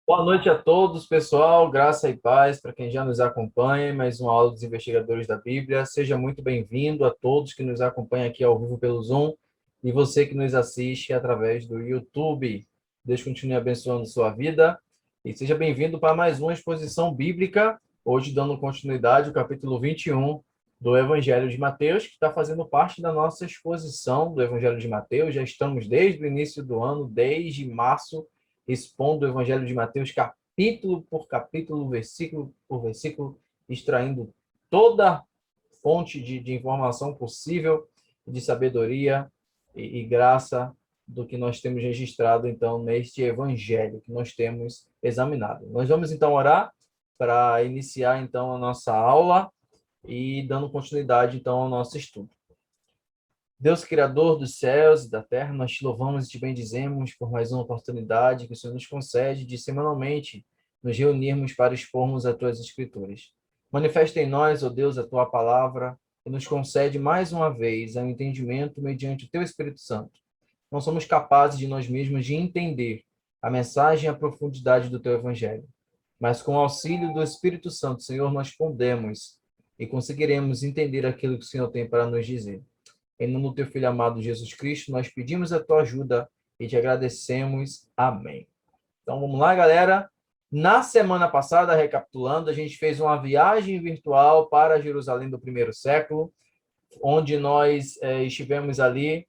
Boa noite a todos, pessoal. Graça e paz para quem já nos acompanha. Mais uma aula dos investigadores da Bíblia. Seja muito bem-vindo a todos que nos acompanham aqui ao vivo pelo Zoom e você que nos assiste através do YouTube. Deus continue abençoando sua vida e seja bem-vindo para mais uma exposição bíblica. Hoje, dando continuidade ao capítulo 21 do Evangelho de Mateus, que está fazendo parte da nossa exposição do Evangelho de Mateus. Já estamos desde o início do ano, desde março, expondo o Evangelho de Mateus capítulo por capítulo, versículo por versículo, extraindo toda fonte de informação possível, de sabedoria e graça do que nós temos registrado, então, neste Evangelho que nós temos examinado. Nós vamos, então, orar para iniciar, então, a nossa aula e dando continuidade, então, ao nosso estudo. Deus, Criador dos céus e da terra, nós te louvamos e te bendizemos por mais uma oportunidade que o Senhor nos concede de semanalmente nos reunirmos para expormos as tuas escrituras. Manifesta em nós, ó Deus, a tua palavra e nos concede mais uma vez o entendimento mediante o teu Espírito Santo. Não somos capazes de nós mesmos de entender a mensagem e a profundidade do teu evangelho, mas com o auxílio do Espírito Santo, Senhor, nós podemos e conseguiremos entender aquilo que o Senhor tem para nos dizer. Em nome do teu Filho amado Jesus Cristo, nós pedimos a tua ajuda e te agradecemos. Amém. Então, vamos lá, galera. Na semana passada, recapitulando, a gente fez uma viagem virtual para Jerusalém do primeiro século, onde nós estivemos ali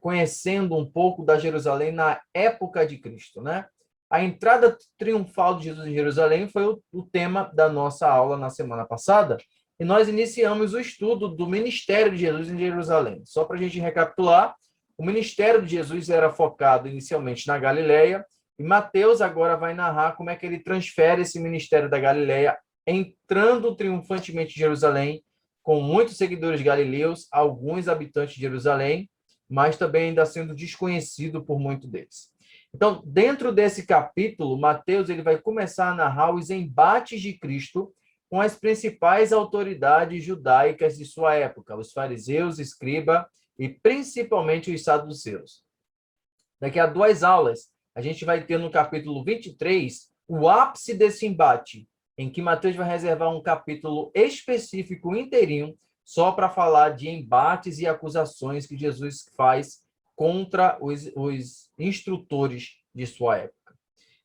conhecendo um pouco da Jerusalém na época de Cristo, né? A entrada triunfal de Jesus em Jerusalém foi o tema da nossa aula na semana passada, e nós iniciamos o estudo do ministério de Jesus em Jerusalém. Só para a gente recapitular, o ministério de Jesus era focado inicialmente na Galileia, e Mateus agora vai narrar como é que ele transfere esse ministério da Galileia, entrando triunfantemente em Jerusalém, com muitos seguidores galileus, alguns habitantes de Jerusalém, mas também ainda sendo desconhecido por muitos deles. Então, dentro desse capítulo, Mateus ele vai começar a narrar os embates de Cristo com as principais autoridades judaicas de sua época, os fariseus, escriba e principalmente os saduceus. Daqui a 2 aulas, a gente vai ter no capítulo 23 o ápice desse embate, em que Mateus vai reservar um capítulo específico inteirinho só para falar de embates e acusações que Jesus faz contra os instrutores de sua época.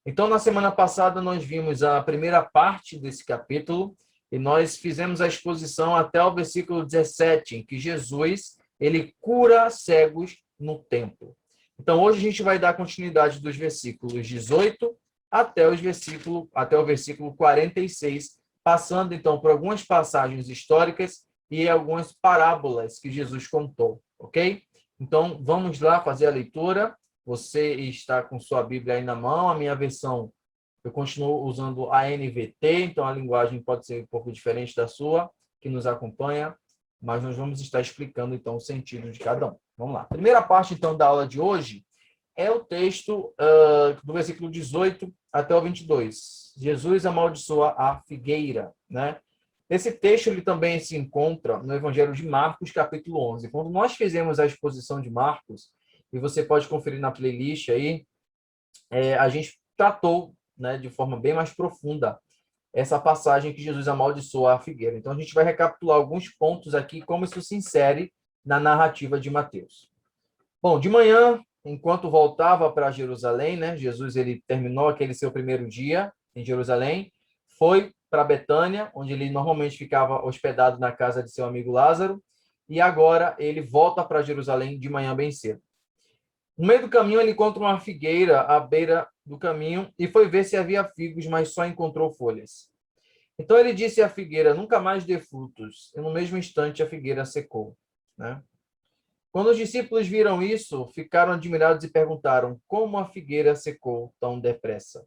Então, na semana passada, nós vimos a primeira parte desse capítulo e nós fizemos a exposição até o versículo 17, em que Jesus ele cura cegos no templo. Então, hoje a gente vai dar continuidade dos versículos 18 até o versículo 46, passando, então, por algumas passagens históricas e algumas parábolas que Jesus contou, ok? Então, vamos lá fazer a leitura. Você está com sua Bíblia aí na mão. A minha versão, eu continuo usando a NVT, então a linguagem pode ser um pouco diferente da sua, que nos acompanha, mas nós vamos estar explicando, então, o sentido de cada um. Vamos lá. Primeira parte, então, da aula de hoje é o texto do versículo 18 até o 22. Jesus amaldiçoa a figueira, né? Esse texto ele também se encontra no Evangelho de Marcos, capítulo 11. Quando nós fizemos a exposição de Marcos, e você pode conferir na playlist aí, a gente tratou, né, de forma bem mais profunda essa passagem que Jesus amaldiçoa a figueira. Então, a gente vai recapitular alguns pontos aqui, como isso se insere na narrativa de Mateus. Bom, de manhã, enquanto voltava para Jerusalém, né, Jesus ele terminou aquele seu primeiro dia em Jerusalém, foi para Betânia, onde ele normalmente ficava hospedado na casa de seu amigo Lázaro, e agora ele volta para Jerusalém de manhã bem cedo. No meio do caminho, ele encontra uma figueira à beira do caminho e foi ver se havia figos, mas só encontrou folhas. Então ele disse à figueira: nunca mais dê frutos. E no mesmo instante a figueira secou, né? Quando os discípulos viram isso, ficaram admirados e perguntaram: como a figueira secou tão depressa?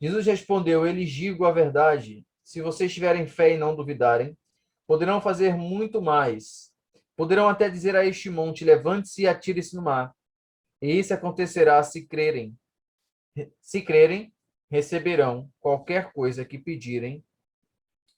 Jesus respondeu: eu lhes digo a verdade. Se vocês tiverem fé e não duvidarem, poderão fazer muito mais. Poderão até dizer a este monte: levante-se e atire-se no mar. E isso acontecerá se crerem. Se crerem, receberão qualquer coisa que pedirem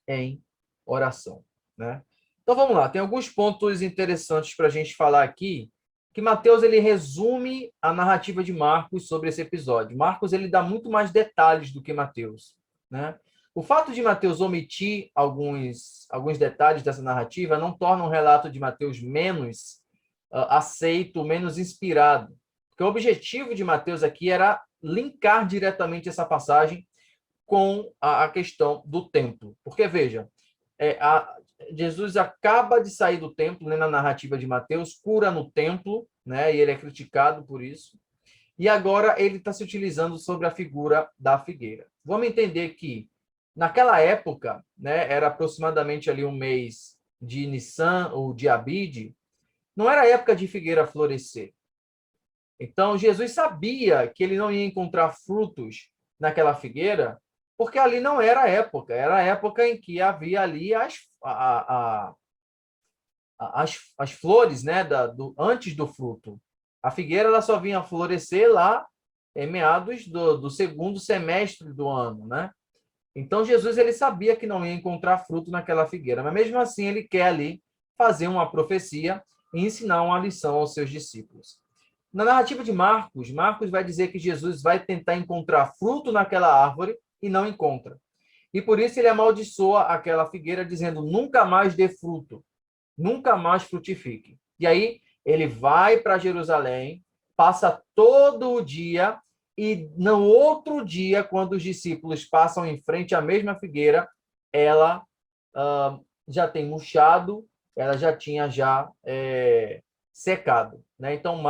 em oração, né? Então vamos lá, tem alguns pontos interessantes para a gente falar aqui que Mateus ele resume a narrativa de Marcos sobre esse episódio. Marcos ele dá muito mais detalhes do que Mateus, né? O fato de Mateus omitir alguns detalhes dessa narrativa não torna o relato de Mateus menos aceito, menos inspirado. Porque o objetivo de Mateus aqui era linkar diretamente essa passagem com a questão do templo. Porque, veja, Jesus acaba de sair do templo, né, na narrativa de Mateus, cura no templo, né, e ele é criticado por isso. E agora ele está se utilizando sobre a figura da figueira. Vamos entender que, naquela época, né, era aproximadamente ali um mês de Nissan ou de Abide, não era época de figueira florescer. Então, Jesus sabia que ele não ia encontrar frutos naquela figueira, porque ali não era a época em que havia ali as flores, né, antes do fruto. A figueira ela só vinha florescer lá em meados do segundo semestre do ano, né? Então, Jesus ele sabia que não ia encontrar fruto naquela figueira, mas mesmo assim ele quer ali fazer uma profecia e ensinar uma lição aos seus discípulos. Na narrativa de Marcos, Marcos vai dizer que Jesus vai tentar encontrar fruto naquela árvore e não encontra. E por isso ele amaldiçoa aquela figueira, dizendo: nunca mais dê fruto, nunca mais frutifique. E aí ele vai para Jerusalém, passa todo o dia, e no outro dia, quando os discípulos passam em frente à mesma figueira, ela já tem murchado, ela já tinha secado, né? Então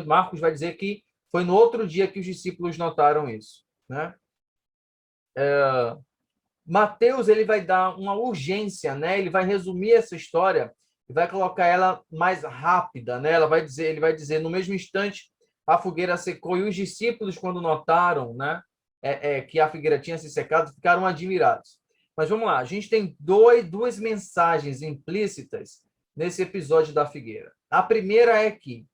Marcos vai dizer que foi no outro dia que os discípulos notaram isso, né? Mateus ele vai dar uma urgência, né? Ele vai resumir essa história e vai colocar ela mais rápida, né? Ele vai dizer no mesmo instante a fogueira secou, e os discípulos, quando notaram, né, que a figueira tinha se secado, ficaram admirados. Mas vamos lá, a gente tem duas mensagens implícitas nesse episódio da figueira. A primeira é que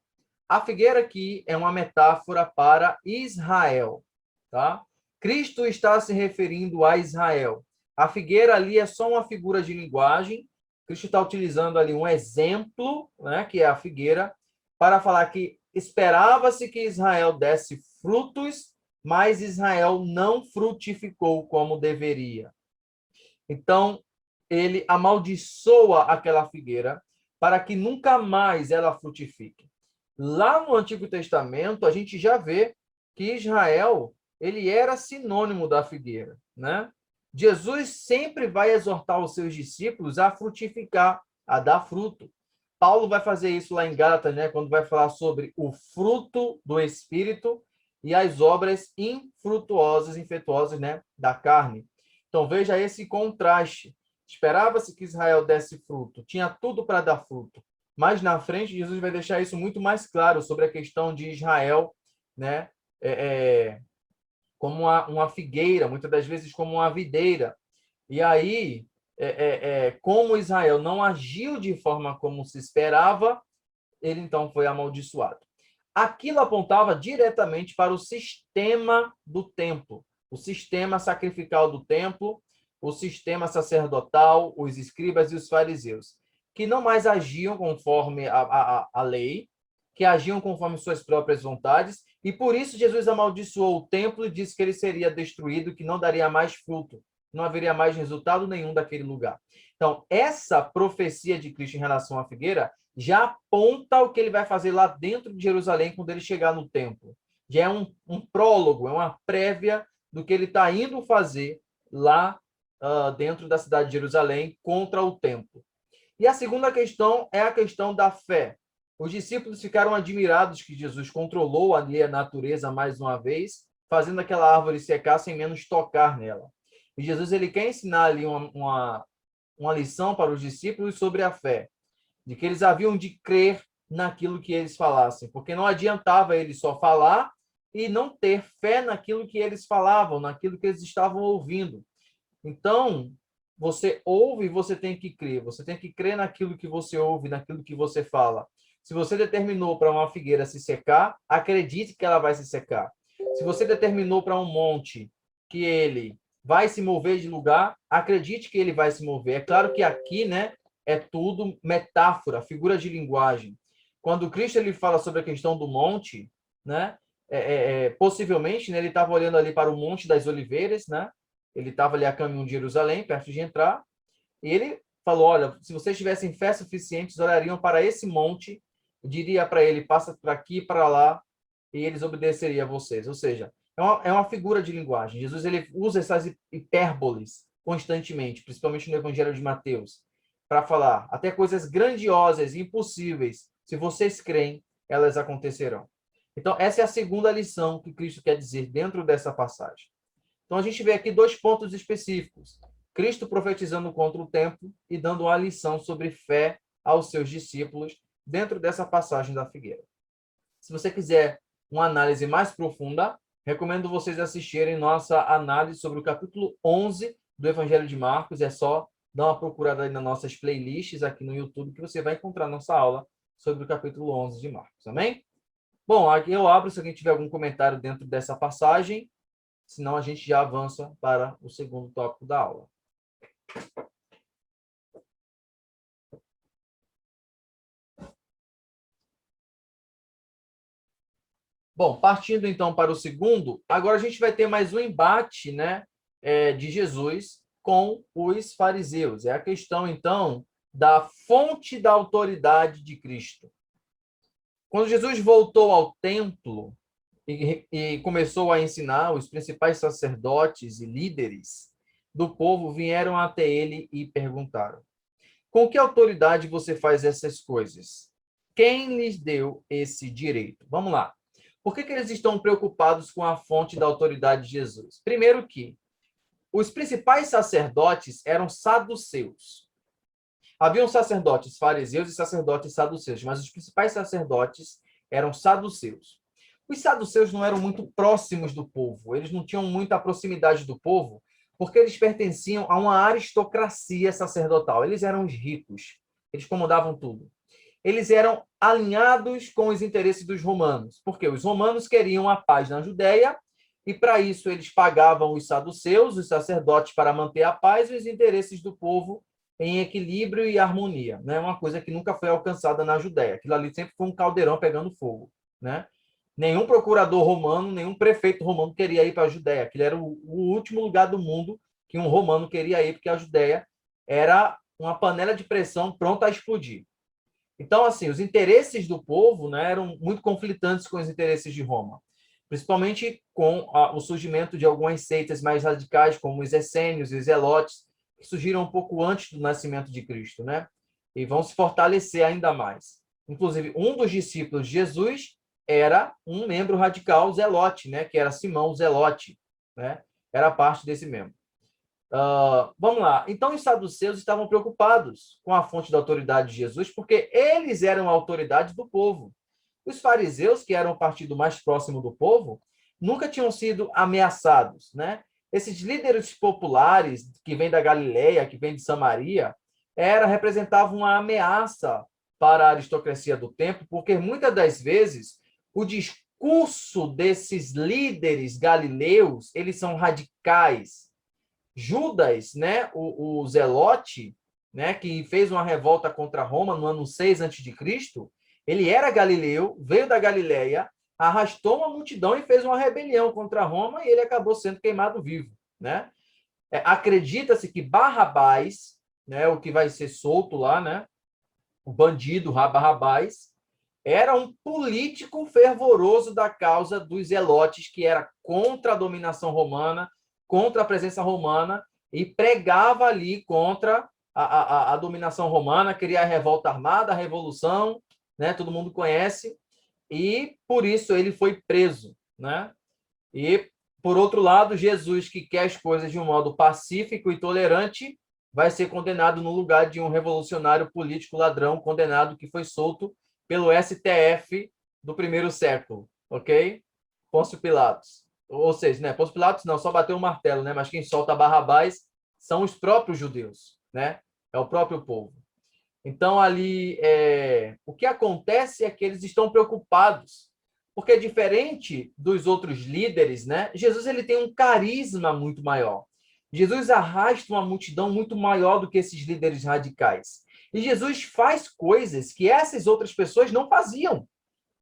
a figueira aqui é uma metáfora para Israel, tá? Cristo está se referindo a Israel. A figueira ali é só uma figura de linguagem. Cristo está utilizando ali um exemplo, né, que é a figueira, para falar que esperava-se que Israel desse frutos, mas Israel não frutificou como deveria. Então, ele amaldiçoa aquela figueira para que nunca mais ela frutifique. Lá no Antigo Testamento, a gente já vê que Israel ele era sinônimo da figueira, né? Jesus sempre vai exortar os seus discípulos a frutificar, a dar fruto. Paulo vai fazer isso lá em Gálatas, né, quando vai falar sobre o fruto do Espírito e as obras infrutuosas, infrutuosas, né, da carne. Então veja esse contraste. Esperava-se que Israel desse fruto, tinha tudo para dar fruto. Mas na frente, Jesus vai deixar isso muito mais claro sobre a questão de Israel, né, como uma figueira, muitas das vezes como uma videira. E aí, como Israel não agiu de forma como se esperava, ele então foi amaldiçoado. Aquilo apontava diretamente para o sistema do templo, o sistema sacrificial do templo, o sistema sacerdotal, os escribas e os fariseus, que não mais agiam conforme a lei, que agiam conforme suas próprias vontades, e por isso Jesus amaldiçoou o templo e disse que ele seria destruído, que não daria mais fruto, não haveria mais resultado nenhum daquele lugar. Então, essa profecia de Cristo em relação à figueira já aponta o que ele vai fazer lá dentro de Jerusalém quando ele chegar no templo. Já é um prólogo, é uma prévia do que ele está indo fazer lá dentro da cidade de Jerusalém contra o templo. E a segunda questão é a questão da fé. Os discípulos ficaram admirados que Jesus controlou ali a natureza mais uma vez, fazendo aquela árvore secar sem menos tocar nela. E Jesus ele quer ensinar ali uma lição para os discípulos sobre a fé, de que eles haviam de crer naquilo que eles falassem, porque não adiantava eles só falar e não ter fé naquilo que eles falavam, naquilo que eles estavam ouvindo. Então, você ouve e você tem que crer. Você tem que crer naquilo que você ouve, naquilo que você fala. Se você determinou para uma figueira se secar, acredite que ela vai se secar. Se você determinou para um monte que ele vai se mover de lugar, acredite que ele vai se mover. É claro que aqui, né, é tudo metáfora, figura de linguagem. quando Cristo ele fala sobre a questão do monte, né? Possivelmente, né, ele estava olhando ali para o Monte das Oliveiras, né? Ele estava ali a caminho de Jerusalém, perto de entrar, e ele falou: olha, se vocês tivessem fé suficiente, olhariam para esse monte, diria para ele: passa para aqui e para lá, e eles obedeceriam a vocês. Ou seja, é uma figura de linguagem. Jesus ele usa essas hipérboles constantemente, principalmente no Evangelho de Mateus, para falar até coisas grandiosas, impossíveis. Se vocês creem, elas acontecerão. Então, essa é a segunda lição que Cristo quer dizer dentro dessa passagem. Então, a gente vê aqui dois pontos específicos. Cristo profetizando contra o tempo e dando uma lição sobre fé aos seus discípulos dentro dessa passagem da figueira. Se você quiser uma análise mais profunda, recomendo vocês assistirem nossa análise sobre o capítulo 11 do Evangelho de Marcos. É só dar uma procurada aí nas nossas playlists aqui no YouTube que você vai encontrar nossa aula sobre o capítulo 11 de Marcos. Amém? Bom, aqui eu abro se alguém tiver algum comentário dentro dessa passagem, senão a gente já avança para o segundo tópico da aula. Bom, partindo então para o segundo, agora a gente vai ter mais um embate, né, de Jesus com os fariseus. É a questão, então, da fonte da autoridade de Cristo. Quando Jesus voltou ao templo e começou a ensinar, os principais sacerdotes e líderes do povo vieram até ele e perguntaram: com que autoridade você faz essas coisas? Quem lhes deu esse direito? Vamos lá. Por que eles estão preocupados com a fonte da autoridade de Jesus? Primeiro que os principais sacerdotes eram saduceus. Haviam sacerdotes fariseus e sacerdotes saduceus, mas os principais sacerdotes eram saduceus. Os saduceus não eram muito próximos do povo, eles não tinham muita proximidade do povo, porque eles pertenciam a uma aristocracia sacerdotal. Eles eram os ricos, eles comandavam tudo. Eles eram alinhados com os interesses dos romanos, porque os romanos queriam a paz na Judéia, e para isso eles pagavam os saduceus, os sacerdotes, para manter a paz e os interesses do povo em equilíbrio e harmonia, né? Uma coisa que nunca foi alcançada na Judéia. Aquilo ali sempre foi um caldeirão pegando fogo, né? Nenhum procurador romano, nenhum prefeito romano queria ir para a Judéia. Aquilo era o último lugar do mundo que um romano queria ir, porque a Judéia era uma panela de pressão pronta a explodir. Então, assim, os interesses do povo, né, eram muito conflitantes com os interesses de Roma, principalmente com o surgimento de algumas seitas mais radicais, como os essênios e os zelotes, que surgiram um pouco antes do nascimento de Cristo, né? E vão se fortalecer ainda mais. Inclusive, um dos discípulos de Jesus era um membro radical zelote, né? Que era Simão Zelote, né? Era parte desse membro. Vamos lá. Então, os saduceus estavam preocupados com a fonte da autoridade de Jesus, porque eles eram a autoridade do povo. Os fariseus, que eram o partido mais próximo do povo, nunca tinham sido ameaçados, né? Esses líderes populares que vêm da Galileia, que vêm de Samaria, representavam uma ameaça para a aristocracia do tempo, porque muitas das vezes o discurso desses líderes galileus, eles são radicais. Judas, né, o Zelote, né, que fez uma revolta contra Roma no ano 6 a.C., ele era galileu, veio da Galileia, arrastou uma multidão e fez uma rebelião contra Roma e ele acabou sendo queimado vivo, né? Acredita-se que Barrabás, né, o que vai ser solto lá, né, o bandido Barrabás, era um político fervoroso da causa dos zelotes, que era contra a dominação romana, contra a presença romana, e pregava ali contra a dominação romana, queria a revolta armada, a revolução, né? Todo mundo conhece, e por isso ele foi preso, né? E, por outro lado, Jesus, que quer as coisas de um modo pacífico e tolerante, vai ser condenado no lugar de um revolucionário político ladrão condenado que foi solto pelo STF do primeiro século, ok? Pôncio Pilatos. Ou seja, né, Pôncio Pilatos não, só bateu o martelo, né? Mas quem solta Barrabás são os próprios judeus, né? É o próprio povo. Então, ali, o que acontece é que eles estão preocupados, porque diferente dos outros líderes, né? Jesus ele tem um carisma muito maior. Jesus arrasta uma multidão muito maior do que esses líderes radicais. E Jesus faz coisas que essas outras pessoas não faziam.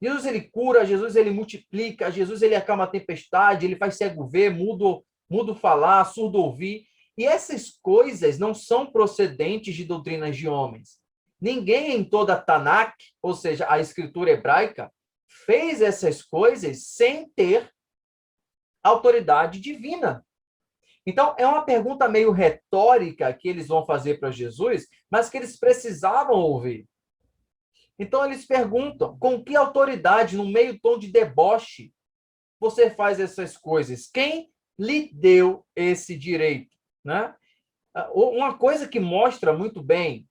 Jesus, ele cura, Jesus, ele multiplica, Jesus, ele acalma a tempestade, ele faz cego ver, mudo falar, surdo ouvir. E essas coisas não são procedentes de doutrinas de homens. Ninguém em toda a Tanakh, ou seja, a escritura hebraica, fez essas coisas sem ter autoridade divina. Então, é uma pergunta meio retórica que eles vão fazer para Jesus, mas que eles precisavam ouvir. Então, eles perguntam, com que autoridade, no meio tom de deboche, você faz essas coisas? Quem lhe deu esse direito? Né? Uma coisa que mostra muito bem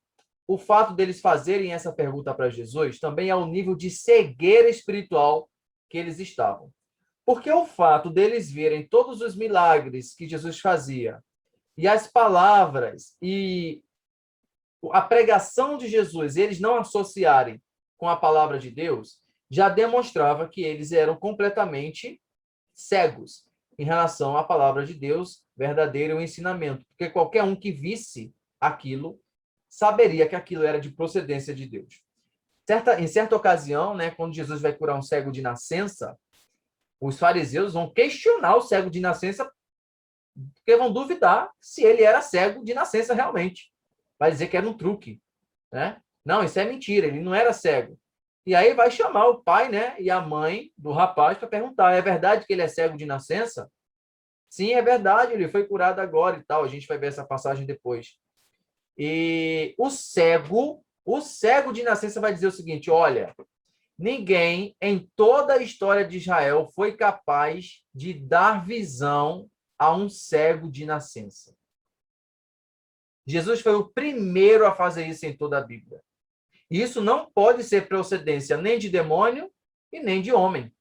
o fato deles fazerem essa pergunta para Jesus também é o nível de cegueira espiritual que eles estavam. Porque o fato deles verem todos os milagres que Jesus fazia, e as palavras, e a pregação de Jesus, eles não associarem com a palavra de Deus, já demonstrava que eles eram completamente cegos em relação à palavra de Deus verdadeira, o ensinamento. Porque qualquer um que visse aquilo, saberia que aquilo era de procedência de Deus. Em certa ocasião, né, quando Jesus vai curar um cego de nascença, os fariseus vão questionar o cego de nascença, porque vão duvidar se ele era cego de nascença realmente. Vai dizer que era um truque, né? Não, isso é mentira, ele não era cego. E aí vai chamar o pai, né, e a mãe do rapaz para perguntar, é verdade que ele é cego de nascença? Sim, é verdade, ele foi curado agora e tal. A gente vai ver essa passagem depois. E o cego de nascença vai dizer o seguinte, olha, ninguém em toda a história de Israel foi capaz de dar visão a um cego de nascença. Jesus foi o primeiro a fazer isso em toda a Bíblia. E isso não pode ser procedência nem de demônio e nem de homem.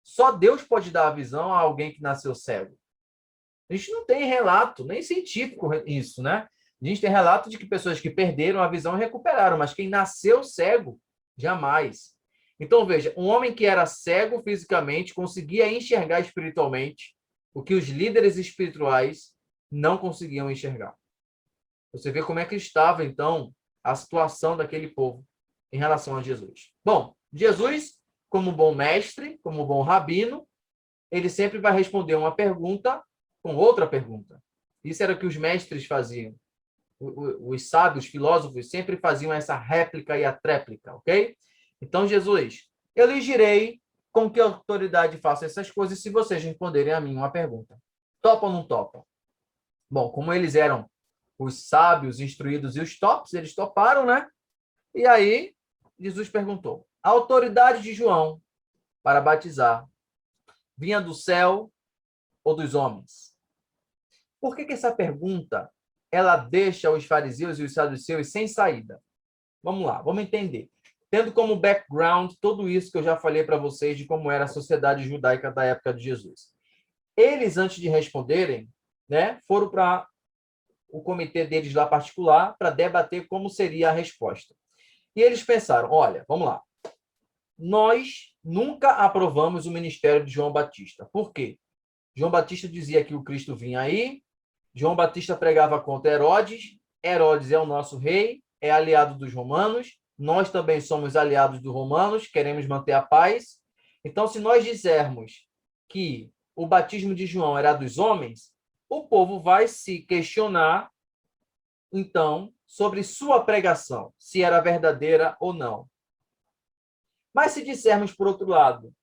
Só Deus pode dar a visão a alguém que nasceu cego. A gente não tem relato, nem científico isso, né? A gente tem relato de que pessoas que perderam a visão recuperaram, mas quem nasceu cego, jamais. Então, veja, um homem que era cego fisicamente conseguia enxergar espiritualmente o que os líderes espirituais não conseguiam enxergar. Você vê como é que estava, então, a situação daquele povo em relação a Jesus. Bom, Jesus, como bom mestre, como bom rabino, ele sempre vai responder uma pergunta com outra pergunta. Isso era o que os mestres faziam. Os sábios, filósofos, sempre faziam essa réplica e a tréplica, ok? Então, Jesus, eu lhes direi com que autoridade faço essas coisas se vocês responderem a mim uma pergunta. Topa ou não topa? Bom, como eles eram os sábios, instruídos e os tops, eles toparam, né? E aí, Jesus perguntou, a autoridade de João para batizar vinha do céu ou dos homens? Por que essa pergunta ela deixa os fariseus e os saduceus sem saída? Vamos lá, vamos entender. Tendo como background tudo isso que eu já falei para vocês de como era a sociedade judaica da época de Jesus. Eles, antes de responderem, né, foram para o comitê deles lá particular para debater como seria a resposta. E eles pensaram, olha, vamos lá, nós nunca aprovamos o ministério de João Batista. Por quê? João Batista dizia que o Cristo vinha aí, João Batista pregava contra Herodes, Herodes é o nosso rei, é aliado dos romanos, nós também somos aliados dos romanos, queremos manter a paz. Então, se nós dissermos que o batismo de João era dos homens, o povo vai se questionar, então, sobre sua pregação, se era verdadeira ou não. Mas se dissermos, por outro lado,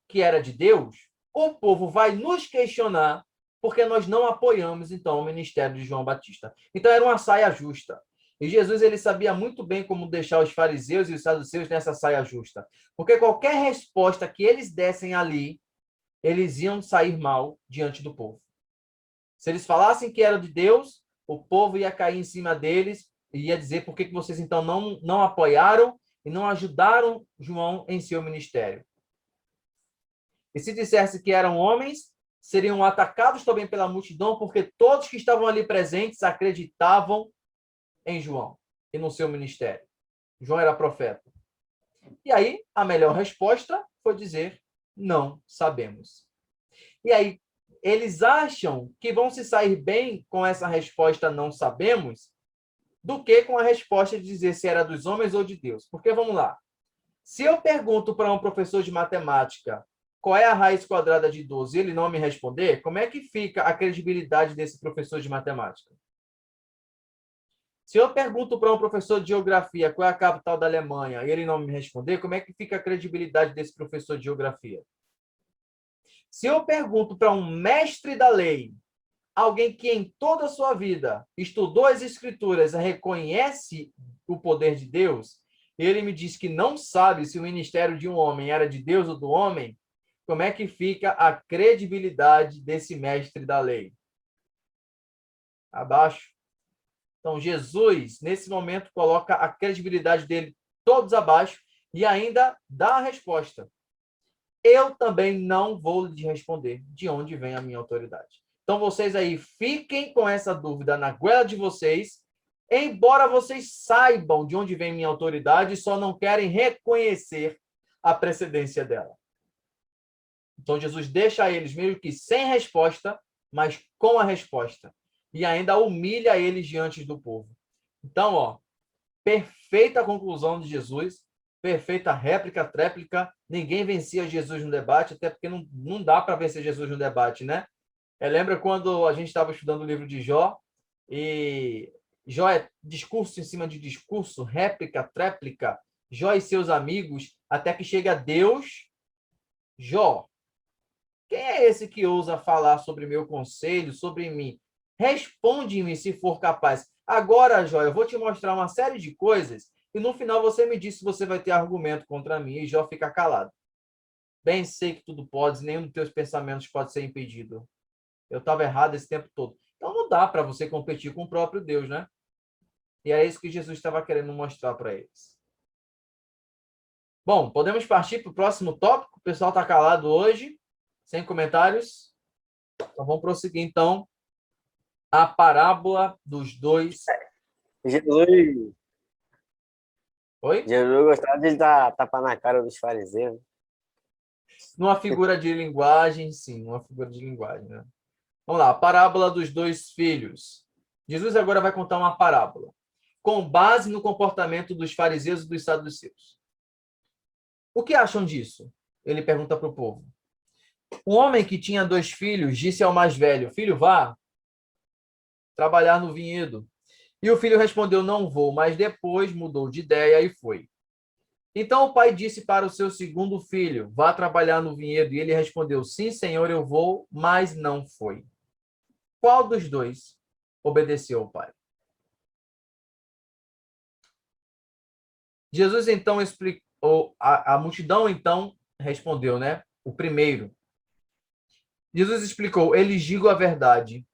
que era de Deus, o povo vai nos questionar porque nós não apoiamos, então, o ministério de João Batista. Então, era uma saia justa. E Jesus ele sabia muito bem como deixar os fariseus e os saduceus nessa saia justa. Porque qualquer resposta que eles dessem ali, eles iam sair mal diante do povo. Se eles falassem que era de Deus, o povo ia cair em cima deles e ia dizer por que vocês, então, não apoiaram e não ajudaram João em seu ministério. E se dissesse que eram homens, seriam atacados também pela multidão, porque todos que estavam ali presentes acreditavam em João e no seu ministério. João era profeta. E aí, a melhor resposta foi dizer, não sabemos. E aí, eles acham que vão se sair bem com essa resposta, não sabemos, do que com a resposta de dizer se era dos homens ou de Deus. Porque, vamos lá, se eu pergunto para um professor de matemática qual é a raiz quadrada de 12 e ele não me responder, como é que fica a credibilidade desse professor de matemática? Se eu pergunto para um professor de geografia qual é a capital da Alemanha e ele não me responder, como é que fica a credibilidade desse professor de geografia? Se eu pergunto para um mestre da lei, alguém que em toda a sua vida estudou as escrituras e reconhece o poder de Deus, ele me diz que não sabe se o ministério de um homem era de Deus ou do homem, como é que fica a credibilidade desse mestre da lei? Abaixo. Então, Jesus, nesse momento, coloca a credibilidade dele todos abaixo e ainda dá a resposta. Eu também não vou lhe responder de onde vem a minha autoridade. Então, vocês aí fiquem com essa dúvida na goela de vocês, embora vocês saibam de onde vem minha autoridade, só não querem reconhecer a precedência dela. Então, Jesus deixa eles meio que sem resposta, mas com a resposta. E ainda humilha eles diante do povo. Então, ó, perfeita conclusão de Jesus, perfeita réplica, tréplica. Ninguém vencia Jesus no debate, até porque não dá para vencer Jesus no debate, né? Lembra quando a gente estava estudando o livro de Jó, e Jó é discurso em cima de discurso, réplica, tréplica, Jó e seus amigos, até que chega Deus. Jó, quem é esse que ousa falar sobre meu conselho, sobre mim? Responde-me se for capaz. Agora, Jó, eu vou te mostrar uma série de coisas e no final você me diz se você vai ter argumento contra mim, e Jó fica calado. Bem sei que tudo podes, nenhum dos teus pensamentos pode ser impedido. Eu estava errado esse tempo todo. Então não dá para você competir com o próprio Deus, né? E é isso que Jesus estava querendo mostrar para eles. Bom, podemos partir para o próximo tópico. O pessoal está calado hoje, sem comentários. Então vamos prosseguir, então, a parábola dos dois. Jesus, Oi? Jesus gostava de dar tapa na cara dos fariseus. Numa figura de linguagem, sim, uma figura de linguagem, né? Vamos lá, a parábola dos dois filhos. Jesus agora vai contar uma parábola, com base no comportamento dos fariseus e dos saduceus. O que acham disso? Ele pergunta para o povo. Um homem que tinha 2 filhos disse ao mais velho: Filho, vá trabalhar no vinhedo. E o filho respondeu: Não vou, mas depois mudou de ideia e foi. Então o pai disse para o seu segundo filho: Vá trabalhar no vinhedo. E ele respondeu: Sim, senhor, eu vou, mas não foi. Qual dos dois obedeceu ao pai? Jesus então explicou, a multidão então respondeu, né? O primeiro. Jesus explicou: Eles digo a verdade.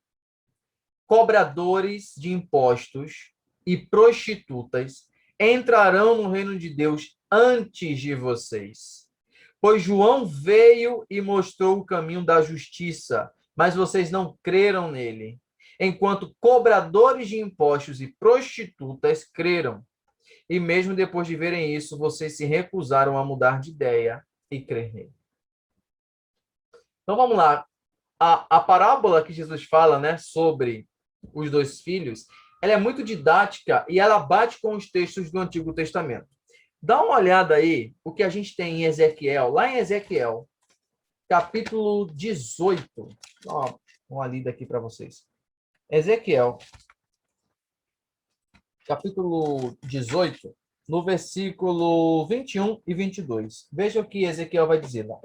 Cobradores de impostos e prostitutas entrarão no reino de Deus antes de vocês. Pois João veio e mostrou o caminho da justiça, mas vocês não creram nele. Enquanto cobradores de impostos e prostitutas creram. E mesmo depois de verem isso, vocês se recusaram a mudar de ideia e crer nele. Então vamos lá. A parábola que Jesus fala, né, sobre os 2 filhos, ela é muito didática e ela bate com os textos do Antigo Testamento. Dá uma olhada aí o que a gente tem em Ezequiel, lá em Ezequiel, capítulo 18. Ó, uma lida aqui para vocês. Ezequiel, capítulo 18, no versículo 21 e 22. Veja o que Ezequiel vai dizer lá.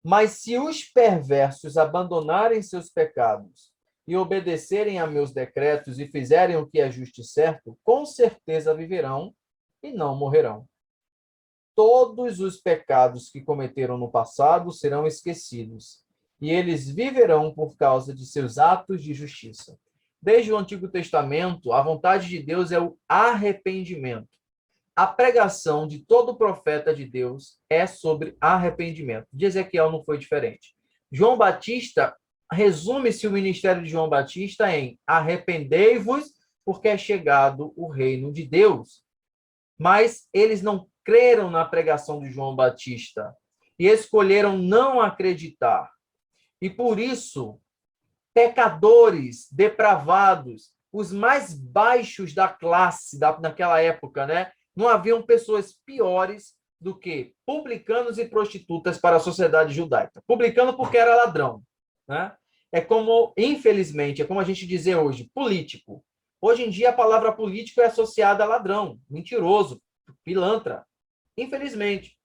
Mas se os perversos abandonarem seus pecados e obedecerem a meus decretos e fizerem o que é justo e certo, com certeza viverão e não morrerão. Todos os pecados que cometeram no passado serão esquecidos, e eles viverão por causa de seus atos de justiça. Desde o Antigo Testamento, a vontade de Deus é o arrependimento. A pregação de todo profeta de Deus é sobre arrependimento. De Ezequiel não foi diferente. João Batista, resume-se o ministério de João Batista em: arrependei-vos, porque é chegado o reino de Deus. Mas eles não creram na pregação de João Batista e escolheram não acreditar. E por isso, pecadores, depravados, os mais baixos da classe naquela época, né? Não haviam pessoas piores do que publicanos e prostitutas para a sociedade judaica. Publicano porque era ladrão, né? É como, infelizmente, é como a gente dizer hoje, político. Hoje em dia, a palavra político é associada a ladrão, mentiroso, pilantra. Infelizmente,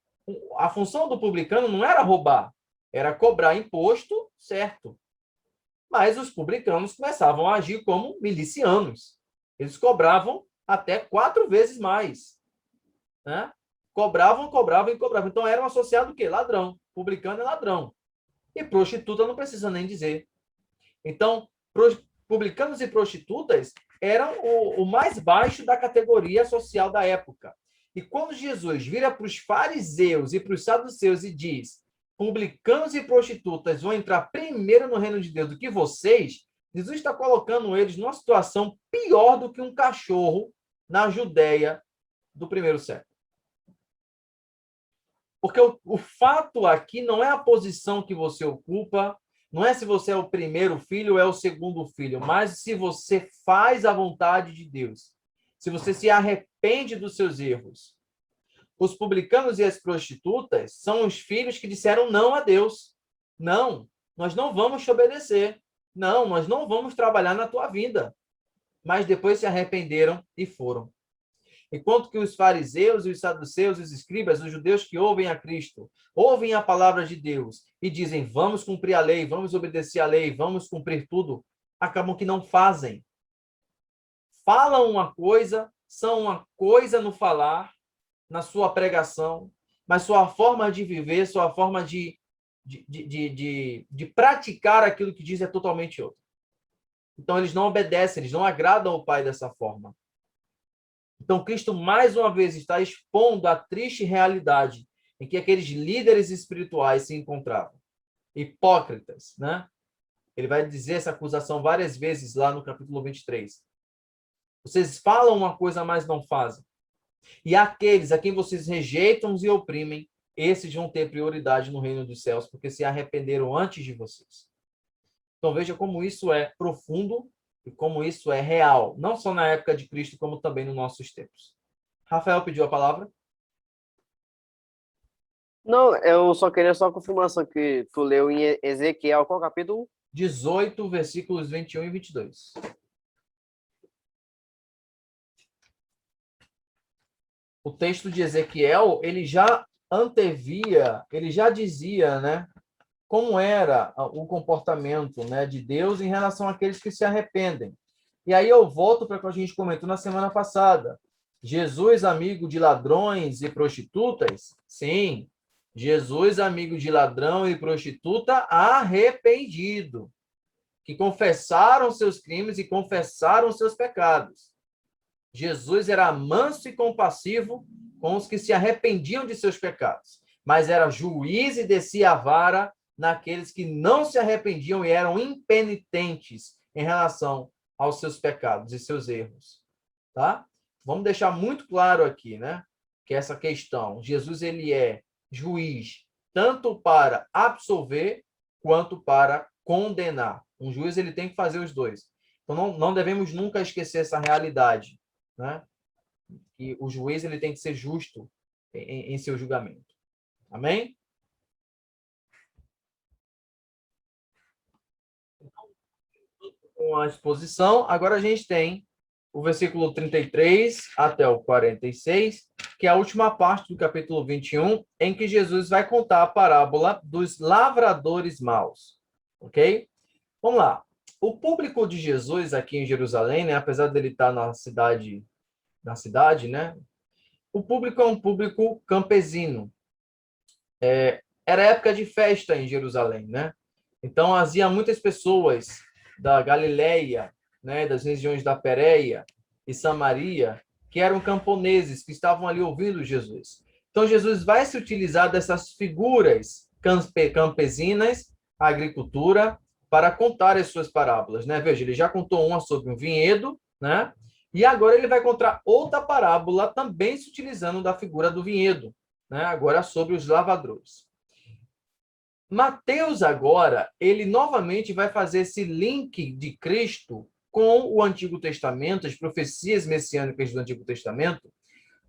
a função do publicano não era roubar, era cobrar imposto, certo. Mas os publicanos começavam a agir como milicianos. Eles cobravam até 4 vezes mais, né? Cobravam. Então, eram associados o quê? Ladrão. Publicano é ladrão. E prostituta não precisa nem dizer. Então, publicanos e prostitutas eram o mais baixo da categoria social da época. E quando Jesus vira para os fariseus e para os saduceus e diz: publicanos e prostitutas vão entrar primeiro no reino de Deus do que vocês, Jesus está colocando eles numa situação pior do que um cachorro na Judéia do primeiro século. Porque o fato aqui não é a posição que você ocupa, não é se você é o primeiro filho ou é o segundo filho, mas se você faz a vontade de Deus, se você se arrepende dos seus erros. Os publicanos e as prostitutas são os filhos que disseram não a Deus. Não, nós não vamos te obedecer. Não, nós não vamos trabalhar na tua vida. Mas depois se arrependeram e foram. Enquanto que os fariseus e os saduceus, os escribas, os judeus que ouvem a Cristo, ouvem a palavra de Deus e dizem, vamos cumprir a lei, vamos obedecer a lei, vamos cumprir tudo, acabam que não fazem. Falam uma coisa, são uma coisa no falar, na sua pregação, mas sua forma de viver, sua forma de praticar aquilo que diz é totalmente outra. Então, eles não obedecem, eles não agradam ao Pai dessa forma. Então, Cristo, mais uma vez, está expondo a triste realidade em que aqueles líderes espirituais se encontravam. Hipócritas, né? Ele vai dizer essa acusação várias vezes lá no capítulo 23. Vocês falam uma coisa, mas não fazem. E aqueles a quem vocês rejeitam e oprimem, esses vão ter prioridade no reino dos céus, porque se arrependeram antes de vocês. Então, veja como isso é profundo e como isso é real, não só na época de Cristo, como também nos nossos tempos. Rafael pediu a palavra? Não, eu só queria só a confirmação que tu leu em Ezequiel, qual capítulo? 18, versículos 21 e 22. O texto de Ezequiel, ele já antevia, ele já dizia, né, como era o comportamento, né, de Deus em relação àqueles que se arrependem. E aí eu volto para o que a gente comentou na semana passada. Jesus, amigo de ladrões e prostitutas? Sim. Jesus, amigo de ladrão e prostituta, arrependido, que confessaram seus crimes e confessaram seus pecados. Jesus era manso e compassivo com os que se arrependiam de seus pecados, mas era juiz e descia a vara naqueles que não se arrependiam e eram impenitentes em relação aos seus pecados e seus erros, tá? Vamos deixar muito claro aqui, né, que essa questão, Jesus ele é juiz tanto para absolver quanto para condenar. Um juiz ele tem que fazer os dois. Então não devemos nunca esquecer essa realidade, né? E o juiz ele tem que ser justo em seu julgamento. Amém? Com a exposição, agora a gente tem o versículo 33 até o 46, que é a última parte do capítulo 21, em que Jesus vai contar a parábola dos lavradores maus. Ok? Vamos lá. O público de Jesus aqui em Jerusalém, né, apesar dele estar na cidade, né, o público é um público campesino. Era época de festa em Jerusalém, né? Então, havia muitas pessoas da Galileia, né, das regiões da Pérea e Samaria, que eram camponeses, que estavam ali ouvindo Jesus. Então, Jesus vai se utilizar dessas figuras campesinas, a agricultura, para contar as suas parábolas, né? Veja, ele já contou uma sobre um vinhedo, né? E agora ele vai contar outra parábola também se utilizando da figura do vinhedo, né? Agora sobre os lavradores. Mateus agora, ele novamente vai fazer esse link de Cristo com o Antigo Testamento, as profecias messiânicas do Antigo Testamento,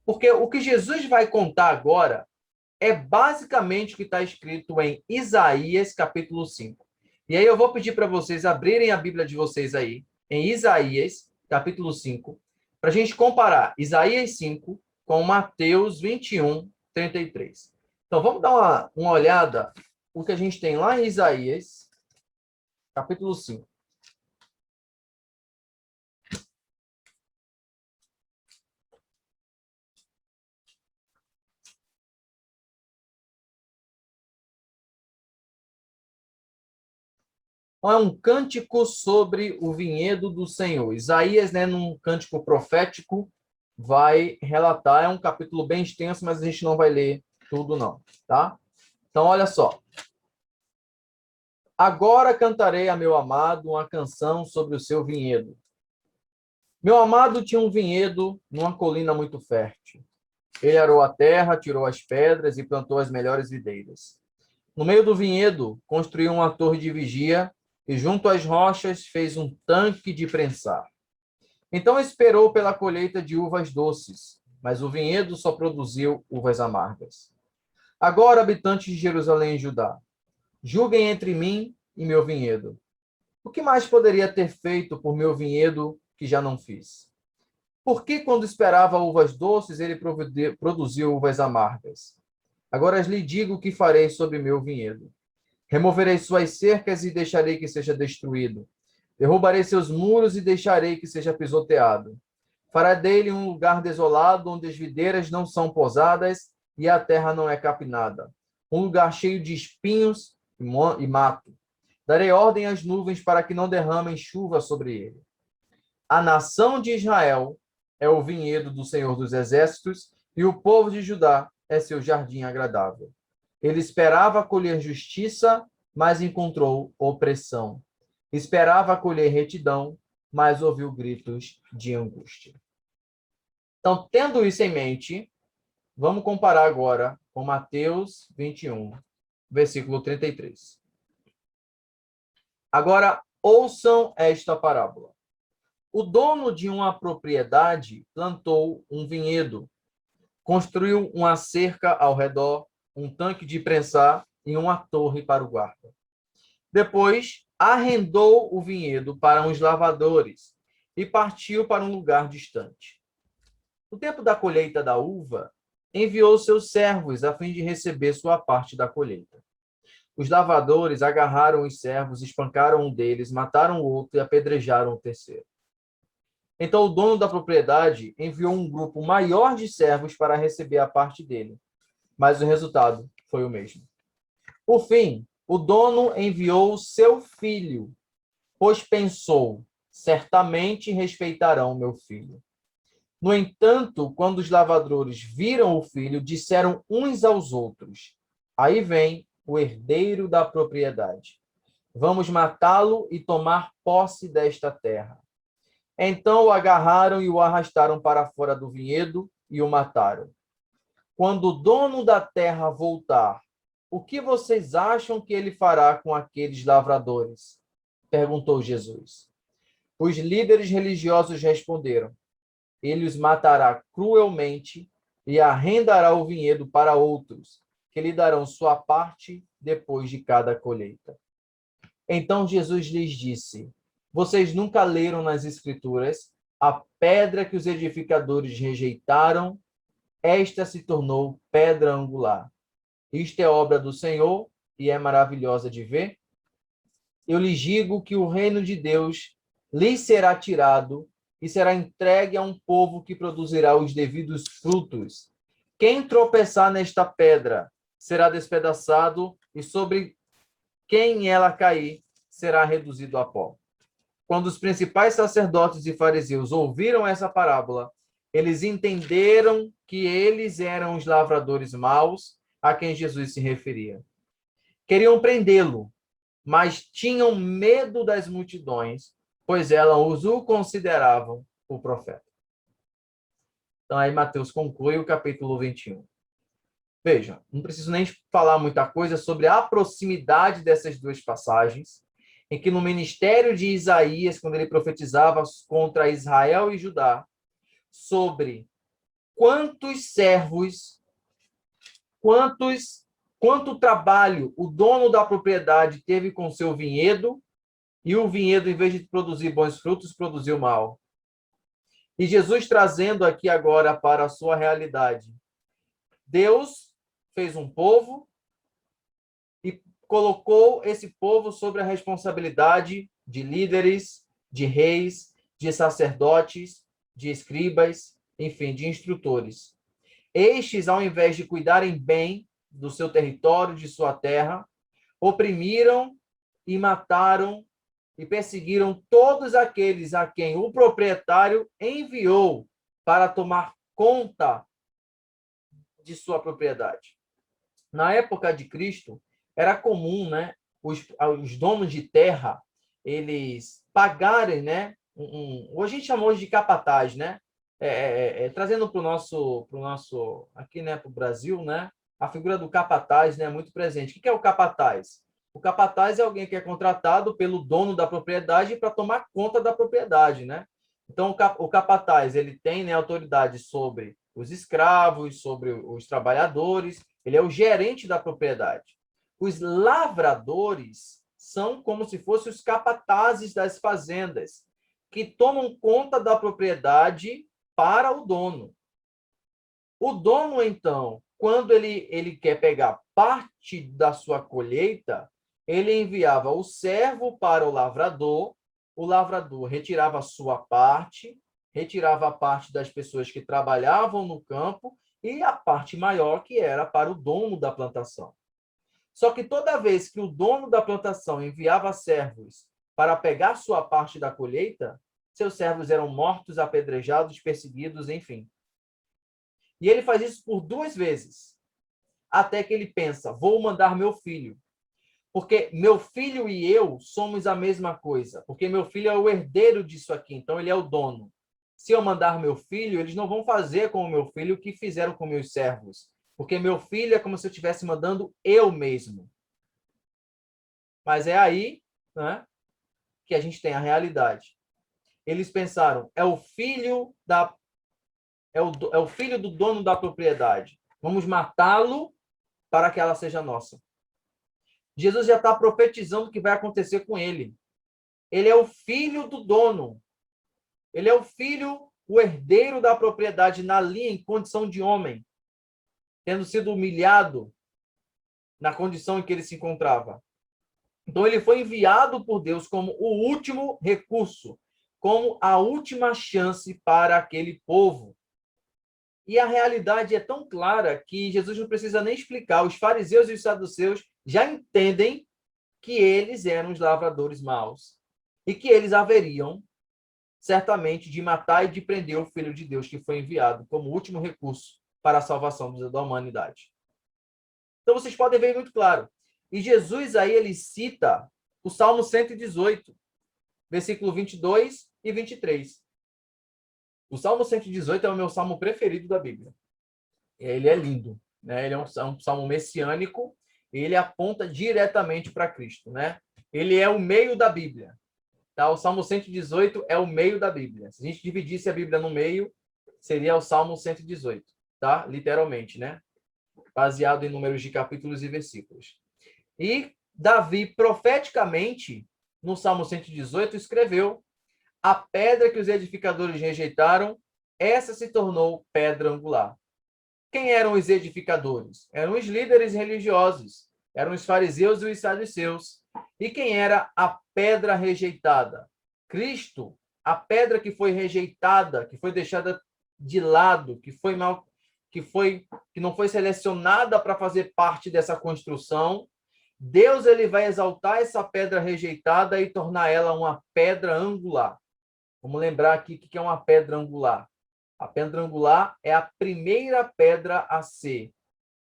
porque o que Jesus vai contar agora é basicamente o que está escrito em Isaías, capítulo 5. E aí eu vou pedir para vocês abrirem a Bíblia de vocês aí, em Isaías, capítulo 5, para a gente comparar Isaías 5 com Mateus 21, 33. Então, vamos dar uma olhada o que a gente tem lá em Isaías, capítulo 5. É um cântico sobre o vinhedo do Senhor. Isaías, né, num cântico profético, vai relatar, é um capítulo bem extenso, mas a gente não vai ler tudo não, tá? Então, olha só. Agora cantarei a meu amado uma canção sobre o seu vinhedo. Meu amado tinha um vinhedo numa colina muito fértil. Ele arou a terra, tirou as pedras e plantou as melhores videiras. No meio do vinhedo, construiu uma torre de vigia e junto às rochas fez um tanque de prensar. Então esperou pela colheita de uvas doces, mas o vinhedo só produziu uvas amargas. Agora, habitantes de Jerusalém e Judá, julguem entre mim e meu vinhedo. O que mais poderia ter feito por meu vinhedo que já não fiz? Por que, quando esperava uvas doces, ele produziu uvas amargas? Agora lhe digo o que farei sobre meu vinhedo. Removerei suas cercas e deixarei que seja destruído. Derrubarei seus muros e deixarei que seja pisoteado. Fará dele um lugar desolado, onde as videiras não são posadas e a terra não é capinada. Um lugar cheio de espinhos e mato. Darei ordem às nuvens para que não derramem chuva sobre ele. A nação de Israel é o vinhedo do Senhor dos Exércitos, e o povo de Judá é seu jardim agradável. Ele esperava colher justiça, mas encontrou opressão. Esperava colher retidão, mas ouviu gritos de angústia. Então, tendo isso em mente, vamos comparar agora com Mateus 21, versículo 33. Agora, ouçam esta parábola. O dono de uma propriedade plantou um vinhedo, construiu uma cerca ao redor, um tanque de prensar e uma torre para o guarda. Depois, arrendou o vinhedo para uns lavadores e partiu para um lugar distante. No tempo da colheita da uva, enviou seus servos a fim de receber sua parte da colheita. Os lavadores agarraram os servos, espancaram um deles, mataram o outro e apedrejaram o terceiro. Então o dono da propriedade enviou um grupo maior de servos para receber a parte dele, mas o resultado foi o mesmo. Por fim, o dono enviou seu filho, pois pensou: certamente respeitarão meu filho. No entanto, quando os lavradores viram o filho, disseram uns aos outros: aí vem o herdeiro da propriedade. Vamos matá-lo e tomar posse desta terra. Então o agarraram e o arrastaram para fora do vinhedo e o mataram. Quando o dono da terra voltar, o que vocês acham que ele fará com aqueles lavradores? Perguntou Jesus. Os líderes religiosos responderam: ele os matará cruelmente e arrendará o vinhedo para outros, que lhe darão sua parte depois de cada colheita. Então Jesus lhes disse: vocês nunca leram nas Escrituras a pedra que os edificadores rejeitaram? Esta se tornou pedra angular. Isto é obra do Senhor e é maravilhosa de ver. Eu lhes digo que o reino de Deus lhes será tirado e será entregue a um povo que produzirá os devidos frutos. Quem tropeçar nesta pedra será despedaçado, e sobre quem ela cair será reduzido a pó. Quando os principais sacerdotes e fariseus ouviram essa parábola, eles entenderam que eles eram os lavradores maus a quem Jesus se referia. Queriam prendê-lo, mas tinham medo das multidões, pois elas o consideravam o profeta. Então, aí Mateus conclui o capítulo 21. Veja, não preciso nem falar muita coisa sobre a proximidade dessas duas passagens, em que no ministério de Isaías, quando ele profetizava contra Israel e Judá, sobre quantos servos, quanto trabalho o dono da propriedade teve com seu vinhedo, e o vinhedo, em vez de produzir bons frutos, produziu mal. E Jesus trazendo aqui agora para a sua realidade. Deus fez um povo e colocou esse povo sobre a responsabilidade de líderes, de reis, de sacerdotes, de escribas, enfim, de instrutores. Estes, ao invés de cuidarem bem do seu território, de sua terra, oprimiram e mataram e perseguiram todos aqueles a quem o proprietário enviou para tomar conta de sua propriedade. Na época de Cristo, era comum, né, os donos de terra, eles pagarem, né, hoje a gente chama hoje de capataz, né, trazendo para o nosso, aqui, né, para o Brasil, né, a figura do capataz, né, muito presente. O que é o capataz? O capataz é alguém que é contratado pelo dono da propriedade para tomar conta da propriedade, né? Então, o capataz, ele tem, né, autoridade sobre os escravos, sobre os trabalhadores, ele é o gerente da propriedade. Os lavradores são como se fossem os capatazes das fazendas, que tomam conta da propriedade para o dono. O dono, então, quando ele quer pegar parte da sua colheita, ele enviava o servo para o lavrador retirava a sua parte, retirava a parte das pessoas que trabalhavam no campo e a parte maior que era para o dono da plantação. Só que toda vez que o dono da plantação enviava servos para pegar sua parte da colheita, seus servos eram mortos, apedrejados, perseguidos, enfim. E ele faz isso por 2 vezes, até que ele pensa, vou mandar meu filho. Porque meu filho e eu somos a mesma coisa. Porque meu filho é o herdeiro disso aqui, então ele é o dono. Se eu mandar meu filho, eles não vão fazer com o meu filho o que fizeram com meus servos. Porque meu filho é como se eu estivesse mandando eu mesmo. Mas é aí, né, que a gente tem a realidade. Eles pensaram, é o filho do dono da propriedade. Vamos matá-lo para que ela seja nossa. Jesus já está profetizando o que vai acontecer com ele. Ele é o filho do dono. Ele é o filho, o herdeiro da propriedade na linha em condição de homem, tendo sido humilhado na condição em que ele se encontrava. Então, ele foi enviado por Deus como o último recurso, como a última chance para aquele povo. E a realidade é tão clara que Jesus não precisa nem explicar. Os fariseus e os saduceus já entendem que eles eram os lavradores maus e que eles haveriam, certamente, de matar e de prender o Filho de Deus, que foi enviado como último recurso para a salvação da humanidade. Então, vocês podem ver muito claro. E Jesus aí, ele cita o Salmo 118, versículo 22 e 23. O Salmo 118 é o meu salmo preferido da Bíblia. Ele é lindo, né? Ele é um salmo messiânico, ele aponta diretamente para Cristo, né? Ele é o meio da Bíblia. Tá? O Salmo 118 é o meio da Bíblia. Se a gente dividisse a Bíblia no meio, seria o Salmo 118, tá? Literalmente, né? Baseado em números de capítulos e versículos. E Davi, profeticamente, no Salmo 118, escreveu: a pedra que os edificadores rejeitaram, essa se tornou pedra angular. Quem eram os edificadores? Eram os líderes religiosos, eram os fariseus e os saduceus. E quem era a pedra rejeitada? Cristo, a pedra que foi rejeitada, que foi deixada de lado, que não foi selecionada para fazer parte dessa construção. Deus, ele vai exaltar essa pedra rejeitada e tornar ela uma pedra angular. Vamos lembrar aqui o que é uma pedra angular. A pedra angular é a primeira pedra a ser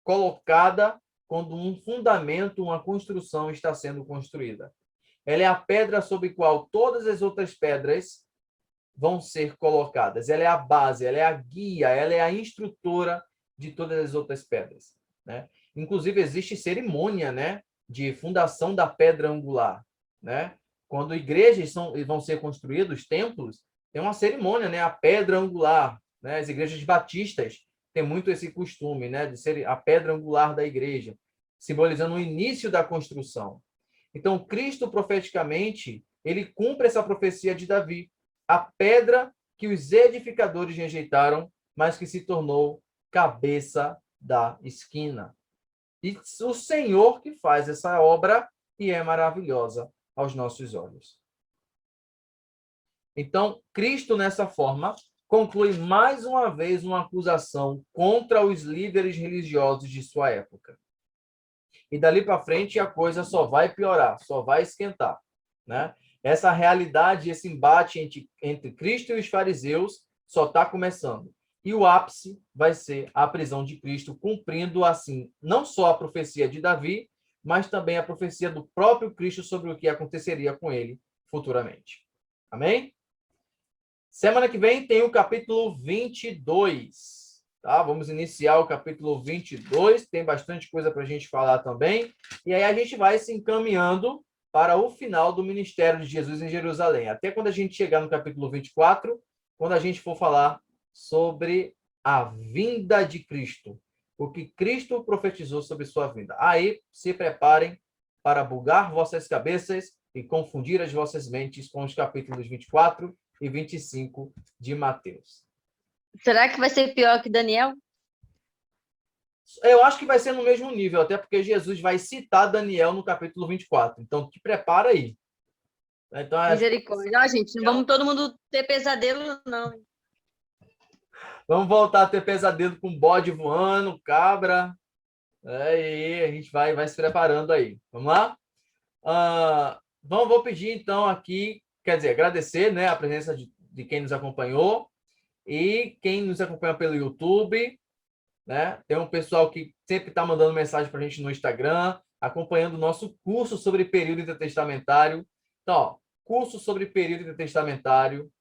colocada quando um fundamento, uma construção está sendo construída. Ela é a pedra sobre a qual todas as outras pedras vão ser colocadas. Ela é a base, ela é a guia, ela é a instrutora de todas as outras pedras. né? Inclusive, existe cerimônia, né, de fundação da pedra angular, né? Quando igrejas vão ser construídas, templos, tem uma cerimônia, né, a pedra angular, né? As igrejas batistas têm muito esse costume, né, de ser a pedra angular da igreja, simbolizando o início da construção. Então, Cristo, profeticamente, ele cumpre essa profecia de Davi, a pedra que os edificadores rejeitaram, mas que se tornou cabeça da esquina. E o Senhor que faz essa obra e é maravilhosa aos nossos olhos. Então, Cristo, nessa forma, conclui mais uma vez uma acusação contra os líderes religiosos de sua época. E dali para frente a coisa só vai piorar, só vai esquentar, né? Essa realidade, esse embate entre Cristo e os fariseus só está começando. E o ápice vai ser a prisão de Cristo, cumprindo, assim, não só a profecia de Davi, mas também a profecia do próprio Cristo sobre o que aconteceria com ele futuramente. Amém? Semana que vem tem o capítulo 22. Tá? Vamos iniciar o capítulo 22. Tem bastante coisa para a gente falar também. E aí a gente vai se encaminhando para o final do ministério de Jesus em Jerusalém. Até quando a gente chegar no capítulo 24, quando a gente for falar sobre a vinda de Cristo, o que Cristo profetizou sobre sua vinda. Aí se preparem para bugar vossas cabeças e confundir as vossas mentes com os capítulos 24 e 25 de Mateus. Será que vai ser pior que Daniel? Eu acho que vai ser no mesmo nível, até porque Jesus vai citar Daniel no capítulo 24. Então, te prepara aí. Então, Misericórdia. Gente, não vamos todo mundo ter pesadelo, não. Vamos voltar a ter pesadelo com bode voando, cabra. Aí a gente vai se preparando aí. Vamos lá? Vou pedir, então, aqui, quer dizer, agradecer, né, a presença de quem nos acompanhou e quem nos acompanha pelo YouTube, né? Tem um pessoal que sempre está mandando mensagem para a gente no Instagram, acompanhando o nosso curso sobre período intertestamentário. Então, ó, curso sobre período intertestamentário.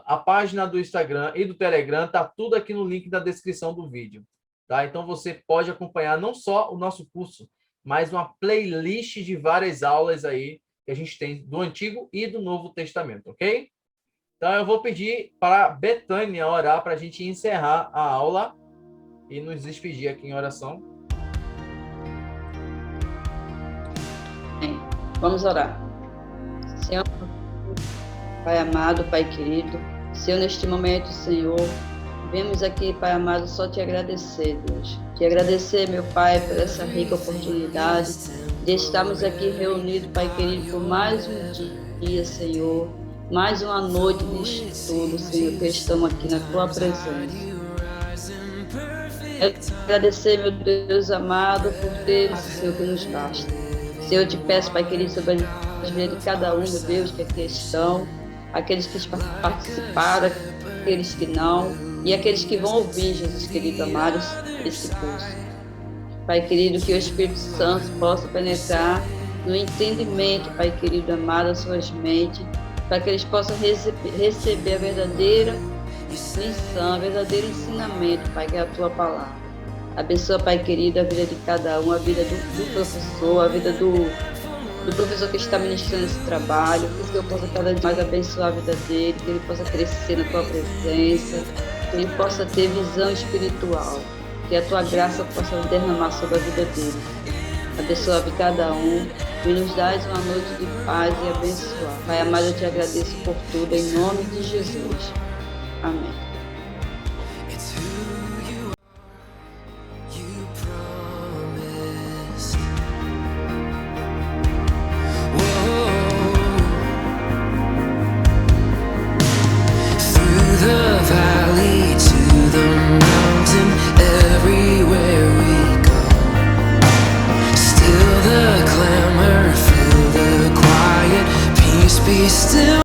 A página do Instagram e do Telegram está tudo aqui no link da descrição do vídeo. Tá? Então, você pode acompanhar não só o nosso curso, mas uma playlist de várias aulas aí que a gente tem do Antigo e do Novo Testamento, ok? Então, eu vou pedir para a Betânia orar para a gente encerrar a aula e nos despedir aqui em oração. Vamos orar. Senhor, Pai amado, Pai querido, Senhor, neste momento, Senhor, vemos aqui, Pai amado, só te agradecer, Deus. Te agradecer, meu Pai, por essa rica oportunidade de estarmos aqui reunidos, Pai querido, por mais um dia, Senhor, mais uma noite de estudo, Senhor, que estamos aqui na Tua presença. Eu te agradecer, meu Deus amado, por ter esse Senhor que nos basta. Senhor, eu te peço, Pai querido, sobre a vida de cada um, meu Deus, que aqui estão, aqueles que participaram, aqueles que não, e aqueles que vão ouvir, Jesus querido, amados, esse curso. Pai querido, que o Espírito Santo possa penetrar no entendimento, Pai querido, amado, as suas mentes, para que eles possam receber a verdadeira lição, o verdadeiro ensinamento, Pai, que é a Tua palavra. Abençoa, Pai querido, a vida de cada um, a vida do professor, a vida do professor que está ministrando esse trabalho, que o Senhor possa cada vez mais abençoar a vida dele, que ele possa crescer na Tua presença, que ele possa ter visão espiritual, que a Tua graça possa derramar sobre a vida dele. Abençoa a cada um e nos dás uma noite de paz e abençoar. Pai amado, eu te agradeço por tudo, em nome de Jesus. Amém. Still